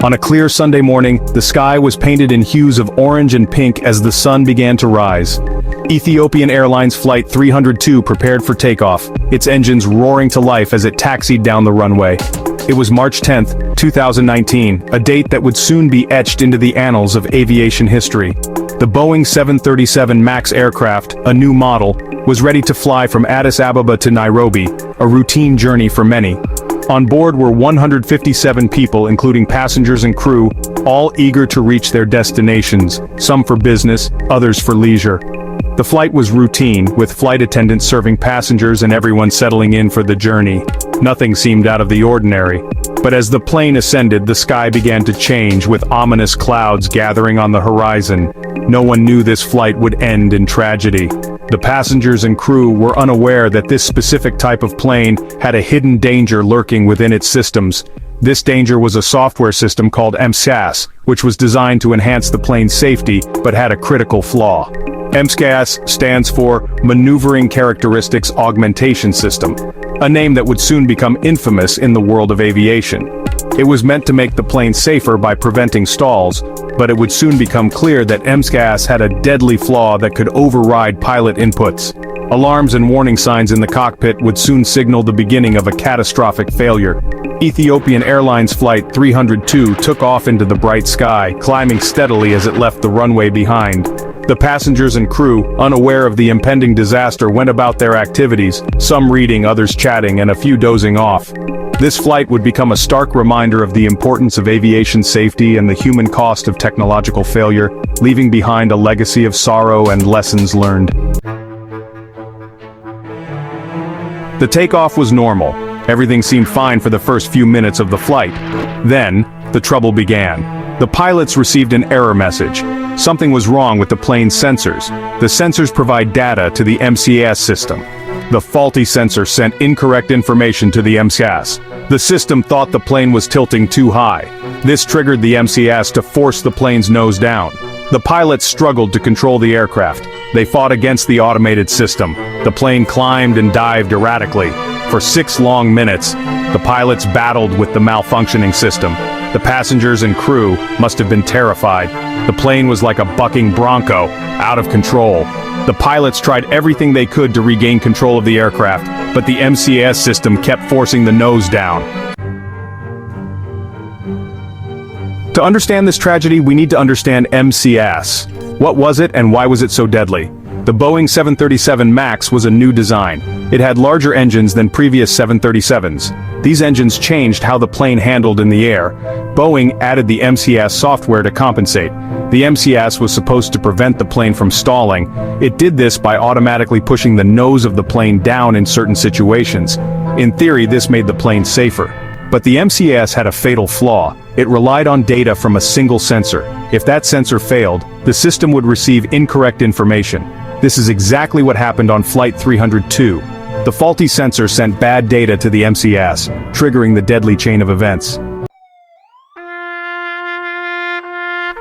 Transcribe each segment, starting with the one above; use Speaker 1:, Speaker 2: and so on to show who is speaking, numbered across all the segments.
Speaker 1: On a clear Sunday morning, the sky was painted in hues of orange and pink as the sun began to rise. Ethiopian Airlines Flight 302 prepared for takeoff, its engines roaring to life as it taxied down the runway. It was March 10, 2019, a date that would soon be etched into the annals of aviation history. The Boeing 737 MAX aircraft, a new model, was ready to fly from Addis Ababa to Nairobi, a routine journey for many. On board were 157 people, including passengers and crew, all eager to reach their destinations, some for business, others for leisure. The flight was routine, with flight attendants serving passengers and everyone settling in for the journey. Nothing seemed out of the ordinary. But as the plane ascended, the sky began to change, with ominous clouds gathering on the horizon. No one knew this flight would end in tragedy. The passengers and crew were unaware that this specific type of plane had a hidden danger lurking within its systems. This danger was a software system called MCAS, which was designed to enhance the plane's safety, but had a critical flaw. MCAS stands for Maneuvering Characteristics Augmentation System, a name that would soon become infamous in the world of aviation. It was meant to make the plane safer by preventing stalls, but it would soon become clear that MCAS had a deadly flaw that could override pilot inputs. Alarms and warning signs in the cockpit would soon signal the beginning of a catastrophic failure. Ethiopian Airlines Flight 302 took off into the bright sky, climbing steadily as it left the runway behind. The passengers and crew, unaware of the impending disaster, went about their activities, some reading, others chatting, and a few dozing off. This flight would become a stark reminder of the importance of aviation safety and the human cost of technological failure, leaving behind a legacy of sorrow and lessons learned. The takeoff was normal. Everything seemed fine for the first few minutes of the flight. Then, the trouble began. The pilots received an error message. Something was wrong with the plane's sensors. The sensors provide data to the MCAS system. The faulty sensor sent incorrect information to the MCAS. The system thought the plane was tilting too high. This triggered the MCAS to force the plane's nose down. The pilots struggled to control the aircraft. They fought against the automated system. The plane climbed and dived erratically. For 6 long minutes, the pilots battled with the malfunctioning system. The passengers and crew must have been terrified. The plane was like a bucking bronco, out of control. The pilots tried everything they could to regain control of the aircraft, but the MCAS system kept forcing the nose down. To understand this tragedy, we need to understand MCAS. What was it and why was it so deadly? The Boeing 737 MAX was a new design. It had larger engines than previous 737s. These engines changed how the plane handled in the air. Boeing added the MCAS software to compensate. The MCAS was supposed to prevent the plane from stalling. It did this by automatically pushing the nose of the plane down in certain situations. In theory, this made the plane safer. But the MCAS had a fatal flaw. It relied on data from a single sensor. If that sensor failed, the system would receive incorrect information. This is exactly what happened on Flight 302. The faulty sensor sent bad data to the MCAS, triggering the deadly chain of events.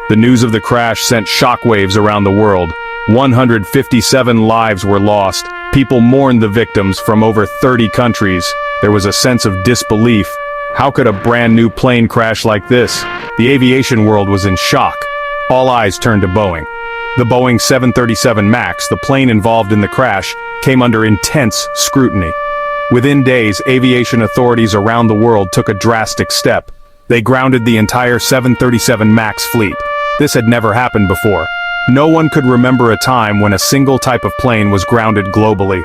Speaker 1: The news of the crash sent shockwaves around the world. 157 lives were lost. People mourned the victims from over 30 countries. There was a sense of disbelief. How could a brand new plane crash like this? The aviation world was in shock. All eyes turned to Boeing. The Boeing 737 MAX, the plane involved in the crash, came under intense scrutiny. Within days, aviation authorities around the world took a drastic step. They grounded the entire 737 MAX fleet. This had never happened before. No one could remember a time when a single type of plane was grounded globally.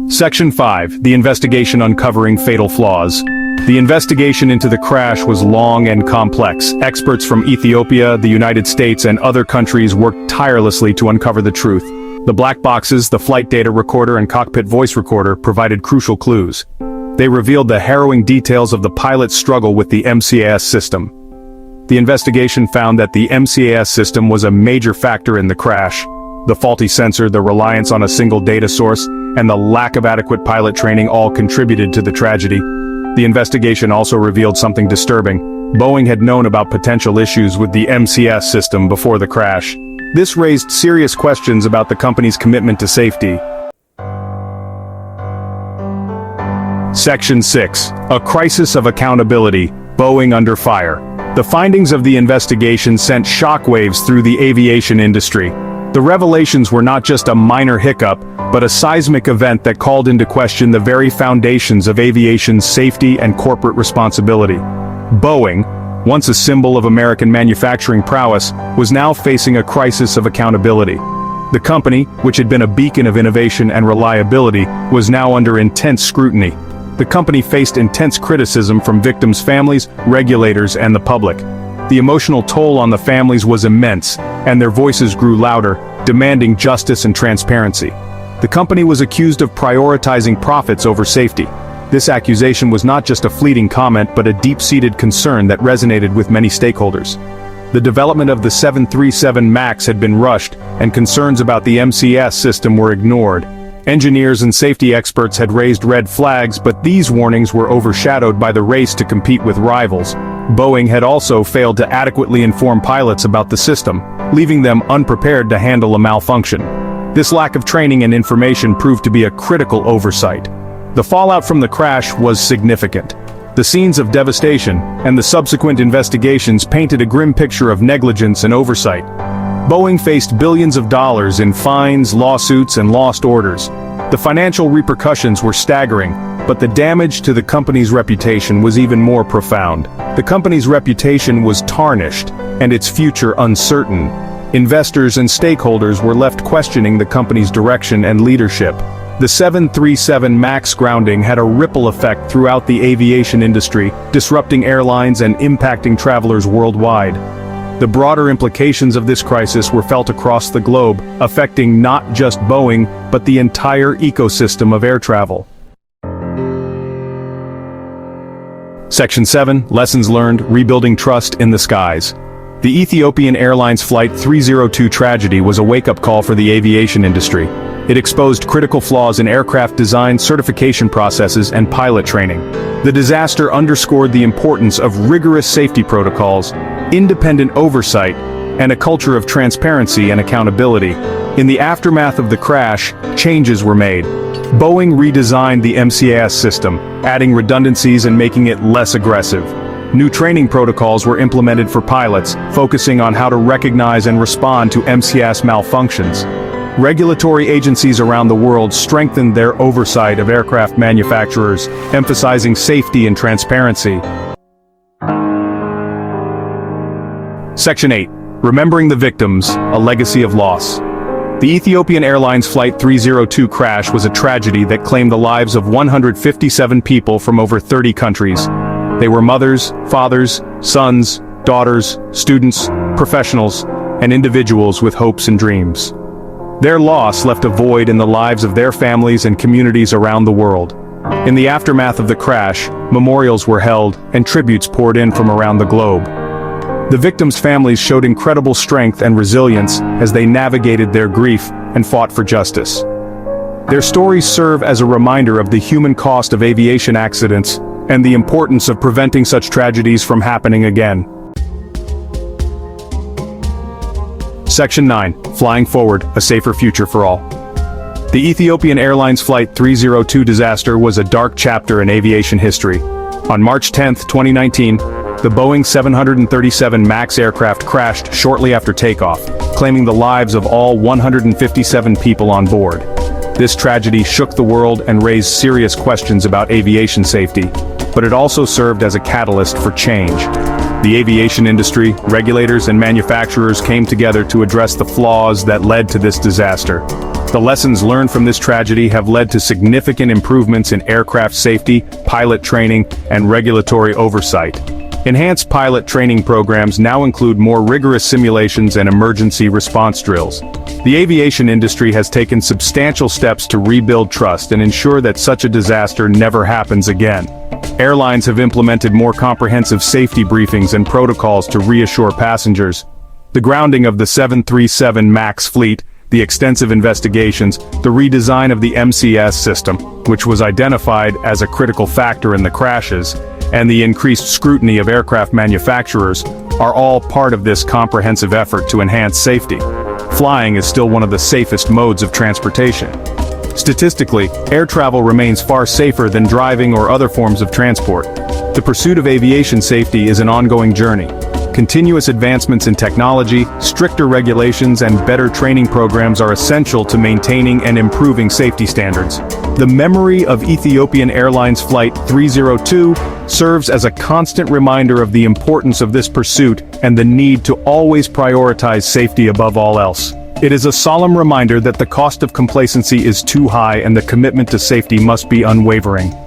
Speaker 1: Section 5. The investigation uncovering fatal flaws. The investigation into the crash was long and complex. Experts from Ethiopia, the United States, and other countries worked tirelessly to uncover the truth. The black boxes, the flight data recorder, and cockpit voice recorder provided crucial clues. They revealed the harrowing details of the pilot's struggle with the MCAS system. The investigation found that the MCAS system was a major factor in the crash. The faulty sensor, the reliance on a single data source, and the lack of adequate pilot training all contributed to the tragedy. The investigation also revealed something disturbing. Boeing had known about potential issues with the MCAS system before the crash. This raised serious questions about the company's commitment to safety. Section 6. A crisis of accountability, Boeing under fire. The findings of the investigation sent shockwaves through the aviation industry. The revelations were not just a minor hiccup, but a seismic event that called into question the very foundations of aviation's safety and corporate responsibility. Boeing, once a symbol of American manufacturing prowess, was now facing a crisis of accountability. The company, which had been a beacon of innovation and reliability, was now under intense scrutiny. The company faced intense criticism from victims' families, regulators, and the public. The emotional toll on the families was immense, and their voices grew louder, demanding justice and transparency. The company was accused of prioritizing profits over safety. This accusation was not just a fleeting comment but a deep-seated concern that resonated with many stakeholders. The development of the 737 MAX had been rushed, and concerns about the MCAS system were ignored. Engineers and safety experts had raised red flags, but these warnings were overshadowed by the race to compete with rivals. Boeing had also failed to adequately inform pilots about the system, leaving them unprepared to handle a malfunction. This lack of training and information proved to be a critical oversight. The fallout from the crash was significant. The scenes of devastation and the subsequent investigations painted a grim picture of negligence and oversight. Boeing faced billions of dollars in fines, lawsuits, and lost orders. The financial repercussions were staggering, but the damage to the company's reputation was even more profound. The company's reputation was tarnished, and its future uncertain. Investors and stakeholders were left questioning the company's direction and leadership. The 737 MAX grounding had a ripple effect throughout the aviation industry, disrupting airlines and impacting travelers worldwide. The broader implications of this crisis were felt across the globe, affecting not just Boeing, but the entire ecosystem of air travel. Section 7. Lessons learned, rebuilding trust in the skies. The Ethiopian Airlines Flight 302 tragedy was a wake-up call for the aviation industry. It exposed critical flaws in aircraft design, certification processes, and pilot training. The disaster underscored the importance of rigorous safety protocols, independent oversight, and a culture of transparency and accountability. In the aftermath of the crash, changes were made. Boeing redesigned the MCAS system, adding redundancies and making it less aggressive. New training protocols were implemented for pilots, focusing on how to recognize and respond to MCAS malfunctions. Regulatory agencies around the world strengthened their oversight of aircraft manufacturers, emphasizing safety and transparency. Section 8. Remembering the victims, a legacy of loss. The Ethiopian Airlines Flight 302 crash was a tragedy that claimed the lives of 157 people from over 30 countries. They were mothers, fathers, sons, daughters, students, professionals, and individuals with hopes and dreams. Their loss left a void in the lives of their families and communities around the world. In the aftermath of the crash, memorials were held and tributes poured in from around the globe. The victims' families showed incredible strength and resilience as they navigated their grief and fought for justice. Their stories serve as a reminder of the human cost of aviation accidents and the importance of preventing such tragedies from happening again. Section 9. Flying Forward, a Safer Future for All. The Ethiopian Airlines Flight 302 disaster was a dark chapter in aviation history. On March 10, 2019, the Boeing 737 MAX aircraft crashed shortly after takeoff, claiming the lives of all 157 people on board. This tragedy shook the world and raised serious questions about aviation safety, but it also served as a catalyst for change. The aviation industry, regulators, and manufacturers came together to address the flaws that led to this disaster. The lessons learned from this tragedy have led to significant improvements in aircraft safety, pilot training, and regulatory oversight. Enhanced pilot training programs now include more rigorous simulations and emergency response drills. The aviation industry has taken substantial steps to rebuild trust and ensure that such a disaster never happens again. Airlines have implemented more comprehensive safety briefings and protocols to reassure passengers. The grounding of the 737 MAX fleet, the extensive investigations, the redesign of the MCAS system, which was identified as a critical factor in the crashes, and the increased scrutiny of aircraft manufacturers are all part of this comprehensive effort to enhance safety. Flying is still one of the safest modes of transportation. Statistically, air travel remains far safer than driving or other forms of transport. The pursuit of aviation safety is an ongoing journey. Continuous advancements in technology, stricter regulations, and better training programs are essential to maintaining and improving safety standards. The memory of Ethiopian Airlines Flight 302 serves as a constant reminder of the importance of this pursuit and the need to always prioritize safety above all else. It is a solemn reminder that the cost of complacency is too high and the commitment to safety must be unwavering.